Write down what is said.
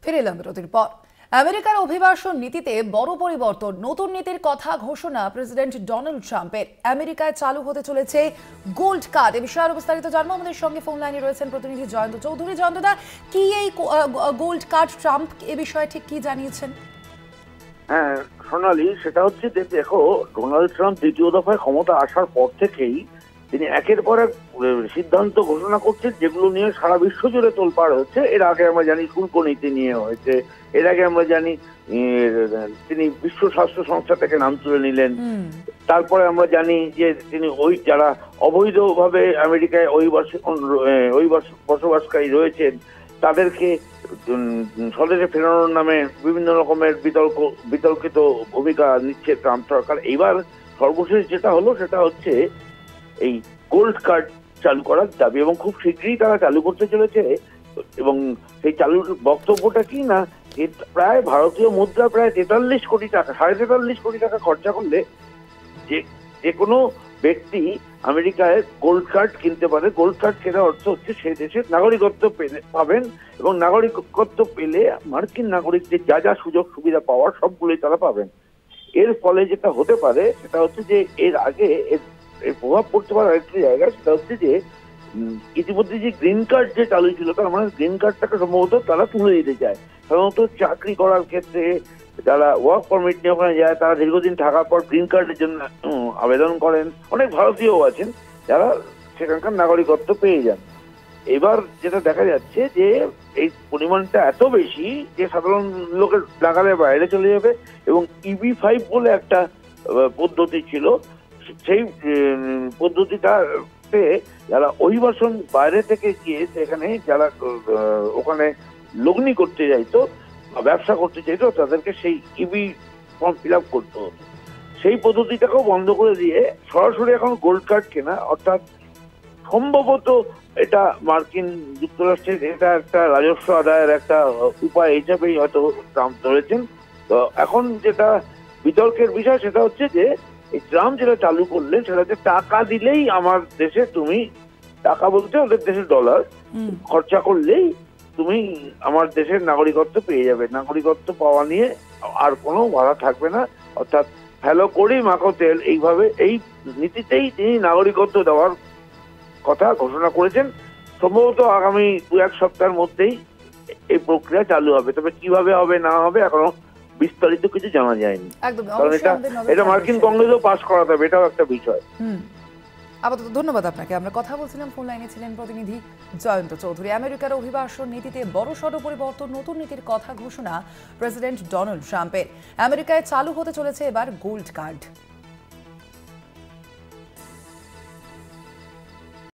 ফিরে এলাম বিরতির পর। আমেরিকার অভিবাসন নীতিতে বড় পরিবর্তন, নতুন নীতির কথা ঘোষণা প্রেসিডেন্ট ডোনাল্ড ট্রাম্পের। আমেরিকায় চালু হতে চলেছে গোল্ড কার্ড। এ বিষয়ে আরো বিস্তারিত জানবো। আমাদের সঙ্গে ফোন লাইনে রয়েছেন প্রতিনিধি জয়ন্ত চৌধুরী। জয়ন্তদা, কি এই গোল্ড কার্ড? ট্রাম্প এ বিষয়ে ঠিক কি জানিয়েছেন? হ্যাঁ সোনালী, সেটা হচ্ছে যে দেখো, ডোনাল্ড ট্রাম্প দ্বিতীয় দফায় ক্ষমতা আসার পর থেকেই তিনি একের পর এক সিদ্ধান্ত ঘোষণা করছেন, যেগুলো নিয়ে সারা বিশ্ব জুড়ে তোলপাড় হচ্ছে। এর আগে আমরা জানি শুল্ক নীতি নিয়ে হয়েছে, এর আগে আমরা জানি তিনি বিশ্ব স্বাস্থ্য সংস্থা থেকে নাম তুলে নিলেন। তারপরে আমরা জানি যে তিনি ওই যারা অবৈধভাবে আমেরিকায় বসবাসকারী রয়েছেন তাদেরকে স্বদেশে ফেরানোর নামে বিভিন্ন রকমের বিতর্কিত ভূমিকা নিচ্ছে ট্রাম্প সরকার। এইবার সর্বশেষ যেটা হলো সেটা হচ্ছে এই গোল্ড কার্ড চালু করার দাবি, এবং খুব শীঘ্রই তারা চালু করতে চলেছে। এবং সেই চালুর বক্তব্যটা কি না, প্রায় ভারতীয় মুদ্রা প্রায় 43 কোটি টাকা, 43.5 কোটি টাকা খরচা করলে যে কোনো ব্যক্তি আমেরিকায় গোল্ড কার্ড কিনতে পারে। গোল্ড কার্ড কেনার অর্থ হচ্ছে সেই দেশের নাগরিকত্ব পাবেন, এবং নাগরিকত্ব পেলে মার্কিন নাগরিকদের যা যা সুযোগ সুবিধা পাওয়ার সবগুলোই তারা পাবেন। এর ফলে যেটা হতে পারে সেটা হচ্ছে যে এর আগে এর প্রভাব পড়তে পারে আরেকটি জায়গায়, সেটা হচ্ছে যে ইতিমধ্যে যে গ্রিন কার্ড যে চালু ছিল, তার মানে গ্রিন কার্ডটাকে সম্ভবত তারা তুলে দিতে চায়। সাধারণত চাকরি করার ক্ষেত্রে যারা ওয়ার্ক পারমিট নিয়ে ওখানে যায়, তারা দীর্ঘদিন থাকার পর গ্রিন কার্ডের জন্য আবেদন করেন। অনেক ভারতীয়ও আছেন যারা সেখানকার নাগরিকত্ব পেয়ে যান। এবার যেটা দেখা যাচ্ছে যে এই পরিমাণটা এত বেশি যে সাধারণ লোকের নাগালের বাইরে চলে যাবে। এবং EB-5 বলে একটা পদ্ধতি ছিল, সেই পদ্ধতিটাতে যারা অভিবাসন বাইরে থেকে গিয়ে সেখানে যারা ওখানে লগ্নি করতে চাইতো বা ব্যবসা করতে চাইতো, তাদেরকে সেই EB ফর্ম ফিল আপ করতে হতো। সেই পদ্ধতিটাকেও বন্ধ করে দিয়ে সরাসরি এখন গোল্ড কার্ড কেনা, অর্থাৎ সম্ভবত এটা মার্কিন যুক্তরাষ্ট্রের এটা একটা রাজস্ব আদায়ের একটা উপায় হিসাবেই হয়তো ট্রাম্প ধরেছেন। তো এখন যেটা বিতর্কের বিষয় সেটা হচ্ছে যে এই ট্রাম্প যেটা চালু করলেন সেটা হচ্ছে টাকা দিলেই আমার দেশে, তুমি টাকা বলতে ওদের দেশের ডলার খরচা করলেই তুমি আমার দেশের নাগরিকত্ব পেয়ে যাবে। নাগরিকত্ব পাওয়া নিয়ে আর কোনো বাধা থাকবে না। অর্থাৎ হ্যালো করি মাখো তেল, এইভাবে এই নীতিতেই তিনি নাগরিকত্ব দেওয়ার কথা ঘোষণা করেছেন। সম্ভবত আগামী 2-1 সপ্তাহের মধ্যেই এই প্রক্রিয়া চালু হবে, তবে কিভাবে হবে না হবে এখনো বিস্তারিত কিছু জানা যায়নি। কারণ এটা মার্কিন কংগ্রেসও পাস করাতে হবে, এটাও একটা বিষয়। আপাতত ধন্যবাদ আপনাকে। আমরা কথা বলছিলাম, ফোন লাইনে ছিলেন প্রতিনিধি জয়ন্ত চৌধুরী। আমেরিকার অভিবাসন নীতিতে বড়সড় পরিবর্তন, নতুন নীতির কথা ঘোষণা প্রেসিডেন্ট ডোনাল্ড ট্রাম্পের। আমেরিকায় চালু হতে চলেছে এবার গোল্ড কার্ড।